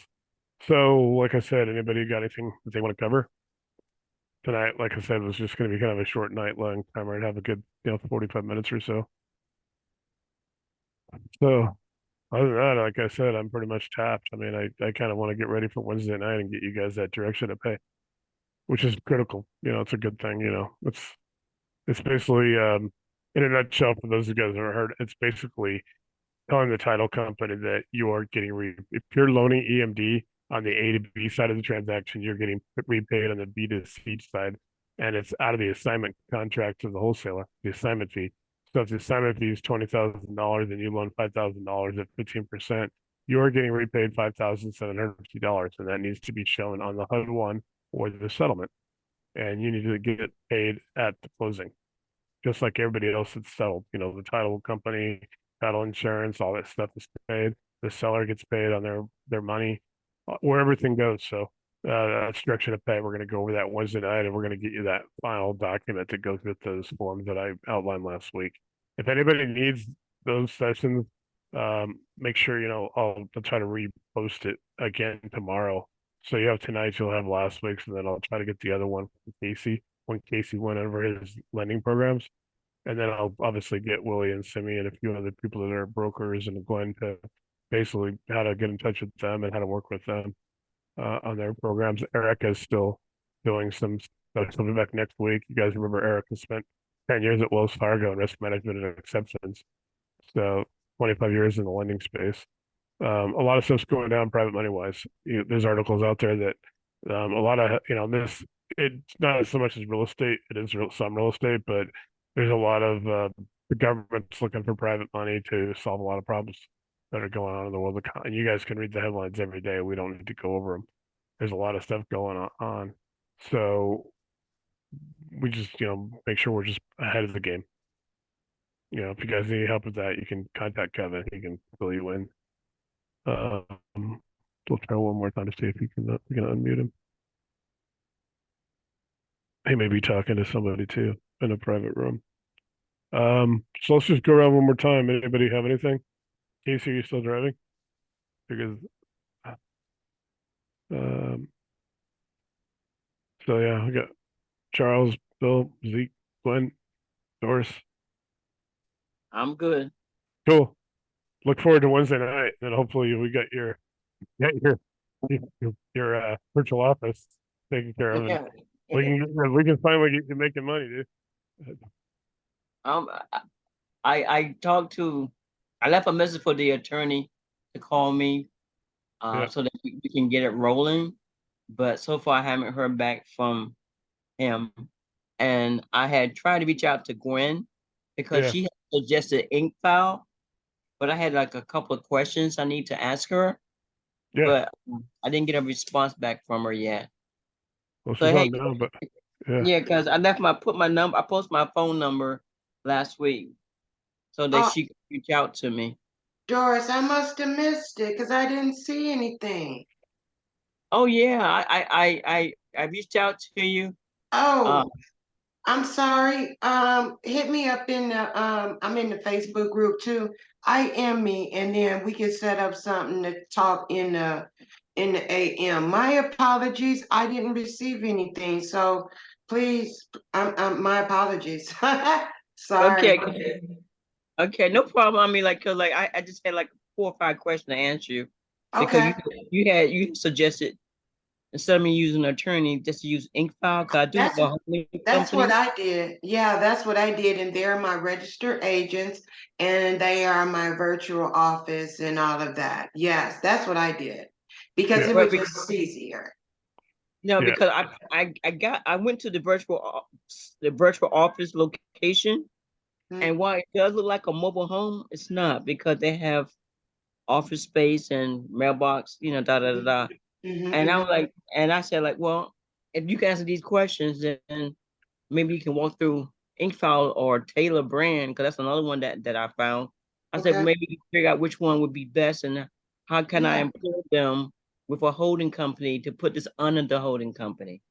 So, like I said, anybody got anything that they want to cover tonight? Like I said, it was just going to be kind of a short night, long time. I'd have a good 45 minutes or so. So other than that, like I said, I'm pretty much tapped. I mean, I kind of want to get ready for Wednesday night and get you guys that direction to pay, which is critical. It's a good thing. It's basically in a nutshell for those of you guys that have heard, it's basically telling the title company that you are getting if you're loaning EMD on the A to B side of the transaction, you're getting repaid on the B to C side, and it's out of the assignment contract to the wholesaler, the assignment fee. So if the assignment fee is $20,000 and you loan $5,000 at 15%, you are getting repaid $5,750, and that needs to be shown on the HUD-1 or the settlement, and you need to get it paid at the closing, just like everybody else that's settled. The title company, title insurance, all that stuff is paid. The seller gets paid on their money, where everything goes. So that's direction of pay. We're going to go over that Wednesday night, and we're going to get you that final document that goes with those forms that I outlined last week. If anybody needs those sessions, make sure I'll try to repost it again tomorrow. So you have tonight, you'll have last week's, and then I'll try to get the other one from Casey when Casey went over his lending programs. And then I'll obviously get Willie and Simi and a few other people that are brokers and Glenn to basically how to get in touch with them and how to work with them on their programs. Erica is still doing some stuff. She'll be back next week. You guys remember Erica spent 10 years at Wells Fargo in risk management and exceptions. So 25 years in the lending space. A lot of stuff's going down private money wise. There's articles out there that a lot of it's not so much as real estate. It is some real estate, but there's a lot of the government's looking for private money to solve a lot of problems that are going on in the world. And you guys can read the headlines every day. We don't need to go over them. There's a lot of stuff going on. So we just make sure we're just ahead of the game. If you guys need help with that, you can contact Kevin. He can fill you in. We'll try one more time to see if we can unmute him. He may be talking to somebody too in a private room. So let's just go around one more time. Anybody have anything? Casey, are you still driving? Because so yeah, we got Charles, Bill, Zeke, Glenn, Doris. I'm good. Cool. Look forward to Wednesday night, and hopefully we got your virtual office taken care of. Yeah. We can finally get you making money, dude. I talked to, I left a message for the attorney to call me, Yeah. so that we can get it rolling. But so far I haven't heard back from him. And I had tried to reach out to Gwen because Yeah. she had suggested ink file, but I had like a couple of questions I need to ask her, Yeah. but I didn't get a response back from her yet. Well, So she's hey, on now, but yeah. yeah, because I posted my phone number last week so that Oh. she could reach out to me. Doris, I must have missed it because I didn't see anything. Oh yeah, I reached out to you. Oh, I'm sorry. Hit me up in the I'm in the Facebook group too. I am me, and then we can set up something to talk in the AM. My apologies. I didn't receive anything, so please, my apologies. Sorry. Okay, no problem. I mean, like, cause like I just had like 4 or 5 questions to answer you because Okay. you suggested instead of me using an attorney, just to use ink file because I do have a holding That's what company. I did. Yeah, that's what I did. And they're my registered agents and they are my virtual office and all of that. Yes, that's what I did because Yeah. it Right, was just easier. No, Yeah. because I went to the virtual office location, and while it does look like a mobile home, it's not because they have office space and mailbox, da da da da. And I'm like, and I said like, well, if you can answer these questions, then maybe you can walk through Inkfile or Taylor Brand, because that's another one that I found. I said Okay. maybe you can figure out which one would be best, and how can I Yeah. employ them with a holding company to put this under the holding company?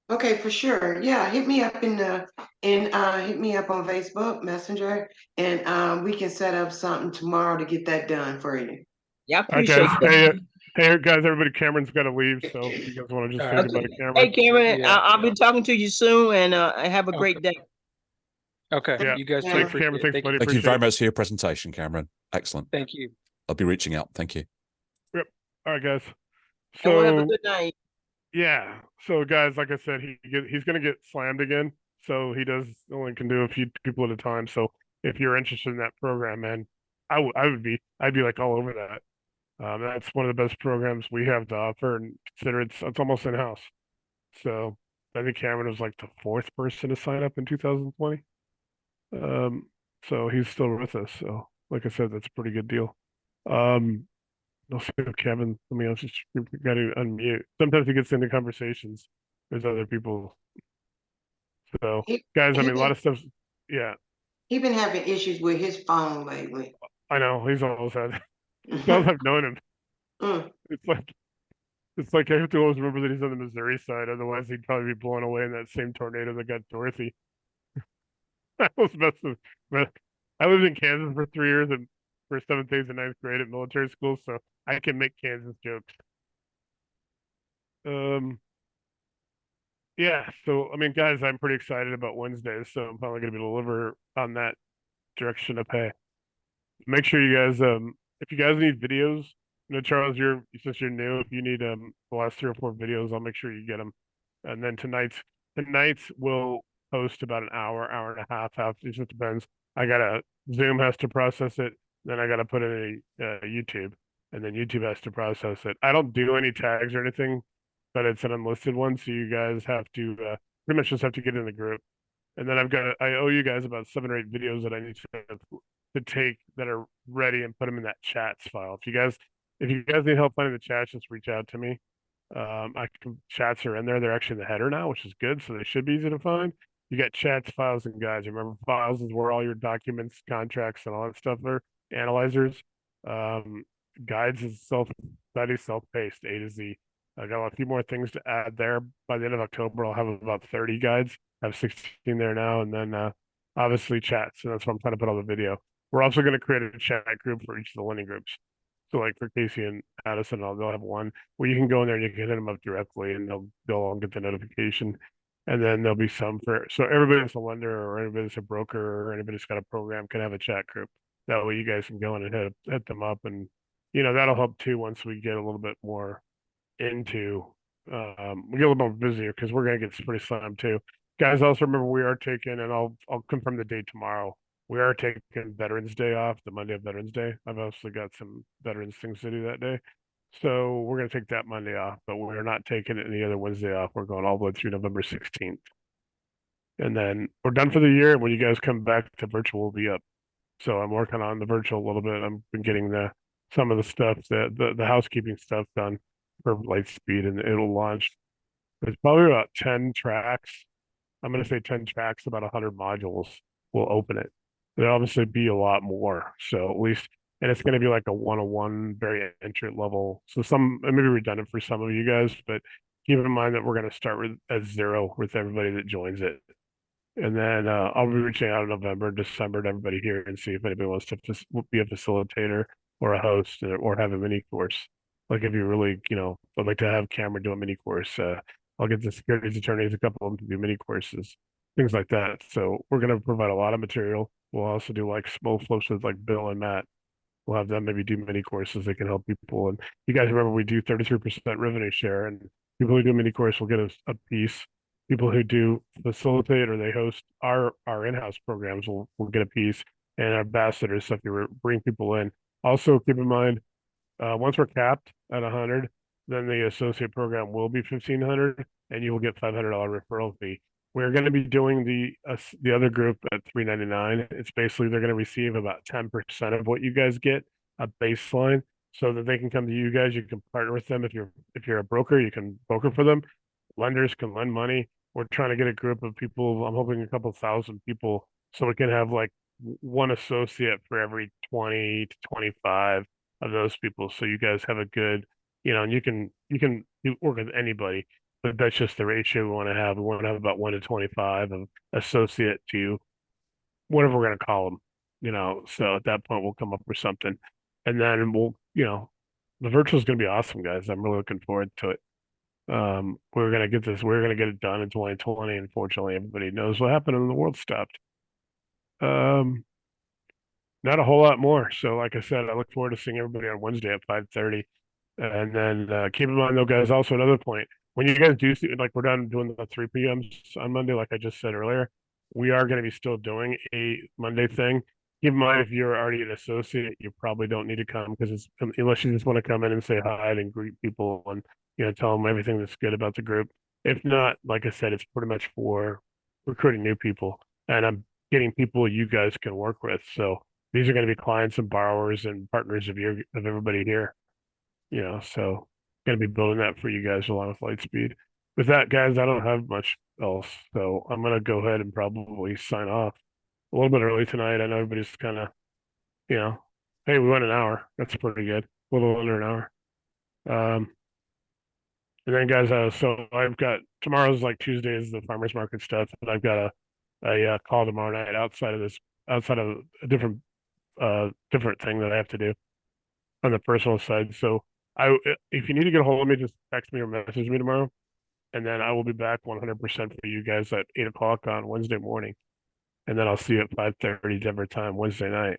Okay, for sure. Yeah, hit me up hit me up on Facebook Messenger, and we can set up something tomorrow to get that done for you. Yeah, I All right, guys. appreciate that. Hey, guys. Everybody, Cameron's got to leave, so if you guys want to just All say right. goodbye to Okay. Cameron. Hey, Cameron, Yeah. I'll be talking to you soon, and have a Okay. great day. Okay. Yeah. You guys Yeah. too. Thanks, Appreciate Cameron. it. Thanks, Thank buddy. you. Thank you Appreciate very it. much for your presentation, Cameron. Excellent. Thank you. I'll be reaching out. Thank you. Yep. All right, guys. Everyone have a So good night. yeah. So guys, like I said, he's gonna get slammed again. So he does only can do a few people at a time. So if you're interested in that program, man, I'd be like all over that. That's one of the best programs we have to offer, and consider it's almost in house. So I think Cameron was like the fourth person to sign up in 2020. Um, so he's still with us. So like I said, that's a pretty good deal. Um, I'll see if Kevin, let me just got to unmute. Sometimes he gets into conversations. There's other people. So He guys, I he mean, a lot been of stuff. Yeah, he been having issues with his phone lately. I know. He's always had. As long as I've known him, Mm. it's like I have to always remember that he's on the Missouri side. Otherwise, he'd probably be blown away in that same tornado that got Dorothy. I was messing with, but I lived in Kansas for 3 years and for 7th, 8th, and 9th grade at military school, so I can make Kansas jokes. Um, yeah. So I mean, guys, I'm pretty excited about Wednesdays, so I'm probably gonna be deliver on that direction of pay. Make sure you guys, if you guys need videos, Charles, since you're new, if you need the last 3 or 4 videos, I'll make sure you get them. And then tonight's will post about an hour, hour and a half. It just depends. I gotta Zoom has to process it, then I gotta put it in YouTube, and then YouTube has to process it. I don't do any tags or anything, but it's an unlisted one, so you guys have to pretty much just have to get in the group. And then I owe you guys about 7 or 8 videos that I need to take that are ready and put them in that chats file. If you guys need help finding the chats, just reach out to me. Chats are in there. They're actually in the header now, which is good. So they should be easy to find. You got chats, files, and guides. Remember, files is where all your documents, contracts, and all that stuff are. Analyzers. Um, Guides is self-study, self-paced, A to Z. I got a few more things to add there. By the end of October, I'll have about 30 guides. I have 16 there now, and then obviously chats. So that's where I'm trying to put all the video. We're also going to create a chat group for each of the lending groups. So like for Casey and Addison, they'll have one where you can go in there and you can hit them up directly, and they'll all get the notification. And then there'll be some so everybody that's a lender or anybody that's a broker or anybody that's got a program can have a chat group. That way you guys can go in and hit them up, and that'll help too once we get a little bit more into we get a little more busier because we're gonna get pretty slammed too. Guys, also remember we are taking, and I'll confirm the date tomorrow. We are taking Veterans Day off, the Monday of Veterans Day. I've also got some veterans things to do that day. So we're gonna take that Monday off, but we're not taking any other Wednesday off. We're going all the way through November 16th. And then we're done for the year. When you guys come back, the virtual will be up. So I'm working on the virtual a little bit. I've been getting some of the stuff the housekeeping stuff done for Lightspeed, and it'll launch. There's probably about 10 tracks. I'm going to say 10 tracks, about 100 modules will open it. There'll obviously be a lot more. So at least, and it's going to be like a one-on-one, very entry level. So it may be redundant for some of you guys, but keep in mind that we're going to start at 0 with everybody that joins it. And then I'll be reaching out in November, December to everybody here and see if anybody wants to be a facilitator or a host or have a mini course. Like if you really, would like to have Camren do a mini course, I'll get the securities attorneys, a couple of them to do mini courses, things like that. So we're going to provide a lot of material. We'll also do like small flips with like Bill and Matt. We'll have them maybe do mini courses that can help people. And you guys remember we do 33% revenue share, and people who do mini course will get a piece. People who do facilitate or they host our in-house programs will get a piece, and our ambassadors, so if you bring people in. Also keep in mind, once we're capped at 100, then the associate program will be 1,500, and you will get $500 referral fee. We're going to be doing the other group at $399. It's basically they're going to receive about 10% of what you guys get, a baseline, so that they can come to you guys. You can partner with them if you're a broker, you can broker for them. Lenders can lend money. We're trying to get a group of people. I'm hoping a couple thousand people, so we can have like one associate for every 20 to 25 of those people. So you guys have a good, and you can work with anybody, but that's just the ratio we want to have. We want to have about 1 to 25 of associate to whatever we're going to call them, So at that point, we'll come up with something, and then the virtual is going to be awesome, guys. I'm really looking forward to it. We're gonna get this. We're gonna get it done in 2020. Unfortunately, everybody knows what happened and the world stopped. Um, Not a whole lot more. So, like I said, I look forward to seeing everybody on Wednesday at 5:30. And then keep in mind, though, guys. Also, another point: when you guys do see, like, we're done doing the 3 p.m. on Monday, like I just said earlier, we are going to be still doing a Monday thing. Keep in mind, if you're already an associate, you probably don't need to come because it's unless you just want to come in and say hi and greet people and tell them everything that's good about the group. If not, like I said, it's pretty much for recruiting new people, and I'm getting people you guys can work with. So these are going to be clients and borrowers and partners of everybody here. So going to be building that for you guys along with Lightspeed. With that, guys, I don't have much else, so I'm going to go ahead and probably sign off a little bit early tonight. I know everybody's kind of, hey, we went an hour. That's pretty good. A little under an hour. And then, guys, so I've got tomorrow's like Tuesday is the farmers market stuff, and I've got a call tomorrow night outside of a different thing that I have to do on the personal side. So if you need to get a hold of me, just text me or message me tomorrow, and then I will be back 100% for you guys at 8 o'clock on Wednesday morning, and then I'll see you at 5:30 Denver time Wednesday night.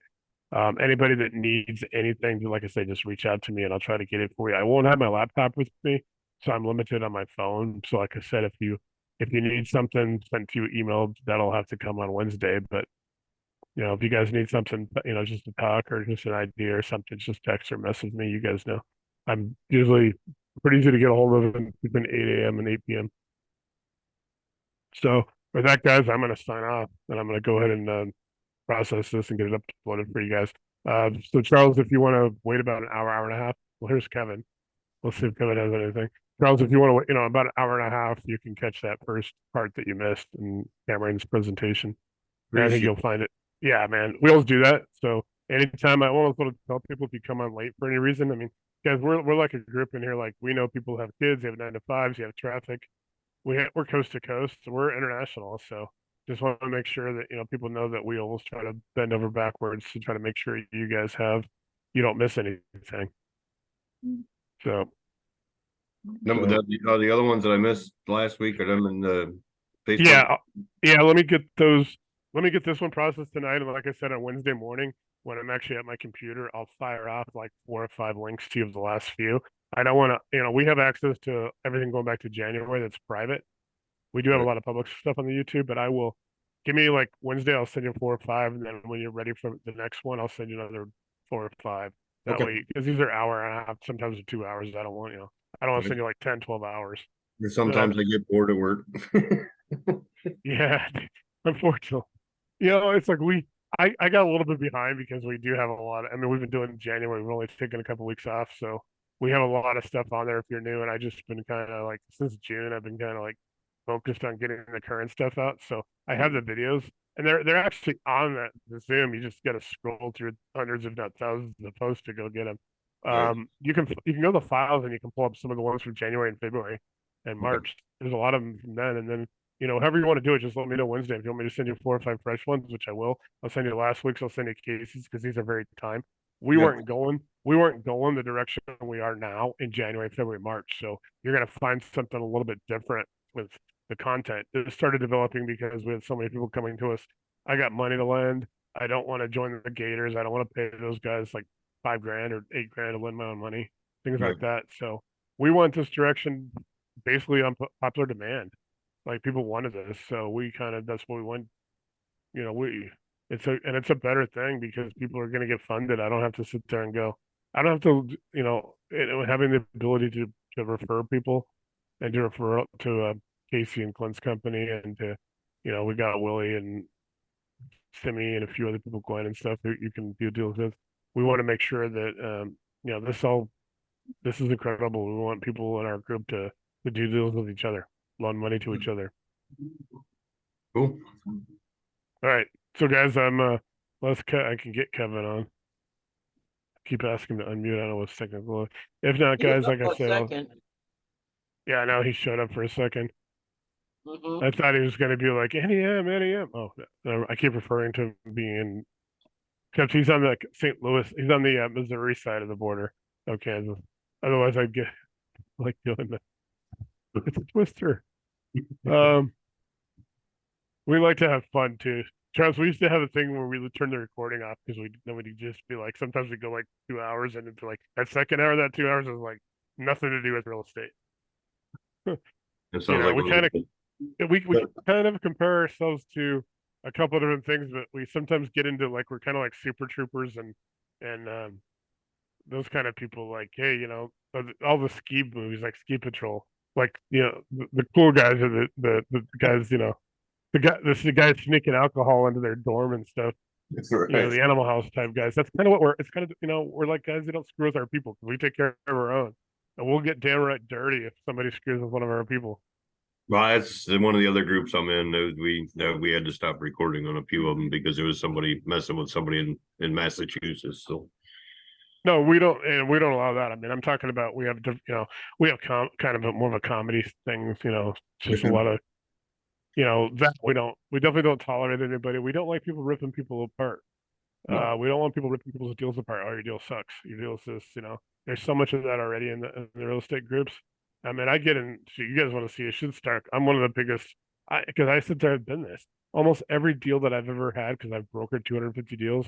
Anybody that needs anything, like I say, just reach out to me and I'll try to get it for you. I won't have my laptop with me, so I'm limited on my phone. So, like I said, if you need something sent to you emailed, that'll have to come on Wednesday. But if you guys need something, just to talk or just an idea or something, just text or message me. You guys know I'm usually pretty easy to get a hold of between 8 a.m. and 8 p.m. So with that, guys, I'm going to sign off and I'm going to go ahead and process this and get it uploaded for you guys. So Charles, if you want to wait about an hour, hour and a half, well, here's Kevin. Let's see if Kevin has anything. Charles, if you want to wait, about an hour and a half, you can catch that first part that you missed in Cameron's presentation. I think you'll find it. Yeah, man, we always do that. So anytime I always want to tell people if you come on late for any reason, I mean, guys, we're like a group in here. Like we know people have kids, they have 9 to 5s, you have traffic. We're coast to coast, so we're international. So just want to make sure that people know that we always try to bend over backwards to try to make sure you don't miss anything. So No, the other ones that I missed last week are them in the Facebook. Yeah. Let me get this one processed tonight, and like I said, on Wednesday morning when I'm actually at my computer, I'll fire off like 4 or 5 links to you of the last few. I don't want to, we have access to everything going back to January that's private. We do have a lot of public stuff on the YouTube, but I will give me like Wednesday. I'll send you 4 or 5, and then when you're ready for the next one, I'll send you another 4 or 5. That way, because these are hour and a half, sometimes they're 2 hours. I don't want to send you like 10, 12 hours. Sometimes I get bored at work. Yeah, unfortunately. It's like I got a little bit behind because we do have a lot. I mean, we've been doing January. We've only taken a couple weeks off, so we have a lot of stuff on there if you're new. And I just been kind of like since June, I've been kind of like focused on getting the current stuff out. So I have the videos, and they're actually on the Zoom. You just got to scroll through hundreds, if not thousands, of posts to go get them. You can go to the files and you can pull up some of the ones from January and February and March. There's a lot of them from then, and then however you want to do it, just let me know Wednesday. If you want me to send you 4 or 5 fresh ones, which I will, I'll send you last week's. I'll send you cases because these are very time. We weren't going the direction we are now in January, February, March. So you're gonna find something a little bit different with the content. It started developing because we had so many people coming to us. I got money to lend. I don't want to join the Gators. I don't want to pay those guys like $5,000 or $8,000 to lend my own money, things like that. So we went this direction basically on popular demand. Like people wanted this, so that's what we went. It's a better thing because people are going to get funded. I don't have to sit there and go. I don't have to, having the ability to refer people and to refer to Casey and Clint's company and to, we got Willie and Simi and a few other people, Glenn and stuff that you can do deals with. We want to make sure that, this is incredible. We want people in our group to do deals with each other, loan money to each other. Cool. All right. So guys, I can get Kevin on. keep asking to unmute. I don't know what's technical. If not, He was guys, up like I for a said, second. yeah, now he showed up for a second. Mhm. I thought he was going to be like NEM, NEM. Oh, no, I keep referring to him being, except he's on the St. Louis. He's on the Missouri side of the border of Kansas. Otherwise, I'd get like doing the. It's a twister. Um, we like to have fun too. Charles, we used to have a thing where we would turn the recording off because then we'd just be like, sometimes we go like 2 hours and into like that second hour, that 2 hours is like nothing to do with real estate. It You sounds know, like we kind of compare ourselves to a couple of different things, but we sometimes get into like we're kind of like super troopers and those kind of people. Like, hey, you know, all the ski movies like Ski Patrol, like you know, the cool guys are the guys, you know, the guys sneaking alcohol into their dorm and stuff. You know, the Animal House type guys. That's kind of what we're. It's kind of, you know, we're like guys that don't screw with our people. We take care of our own, and we'll get downright dirty if somebody screws with one of our people. Well, that's one of the other groups I'm in. We had to stop recording on a few of them because there was somebody messing with somebody in Massachusetts. So No, we don't, and we don't allow that. I mean, I'm talking about we have, you know, we have kind of more of a comedy thing. You know, just a lot of, you know, that we definitely don't tolerate anybody. We don't like people ripping people apart. no. We don't want people ripping people's deals apart. Oh, your deal sucks. Your deal is this. You know, there's so much of that already in the real estate groups. I mean, I get in. So you guys want to see? It should start. I'm one of the biggest. Because I sit there. I've been this. Almost every deal that I've ever had, because I've brokered 250 deals.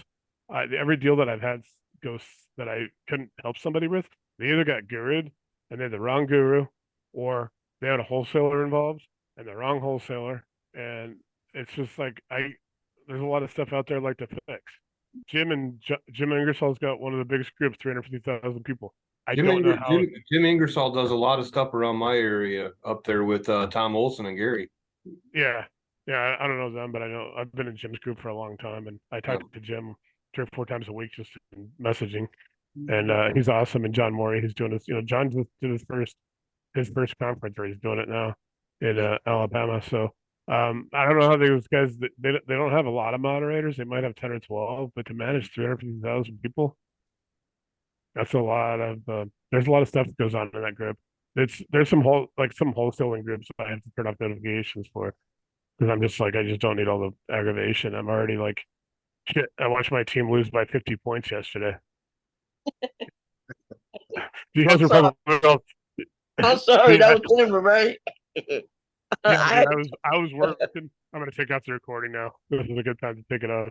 Every deal that I've had goes that I couldn't help somebody with. They either got gurued and they're the wrong guru, or they had a wholesaler involved and the wrong wholesaler. And it's just like there's a lot of stuff out there I'd like to fix. Jim Ingersoll's got one of the biggest groups, 350,000 people. I don't know how. Jim Ingersoll does a lot of stuff around my area up there with Tom Olson and Gary. Yeah, yeah. I don't know them, but I know I've been in Jim's group for a long time, and I talk to Jim 3 or 4 times a week just in messaging, and he's awesome. And John Morey, he's doing this. You know, John just did his first conference, or he's doing it now in Alabama. So I don't know how those guys. They don't have a lot of moderators. They might have 10 or 12, but to manage 350,000 people, that's a lot of. There's a lot of stuff that goes on in that group. There's some wholesaling groups I have to turn off notifications for because I'm just like I just don't need all the aggravation. I'm already like shit. I watched my team lose by 50 points yesterday. You guys I'm are sorry. probably all, I'm sorry, yeah, that was Timber, right? yeah, dude, I was working. I'm gonna take out the recording now. This is a good time to take it out.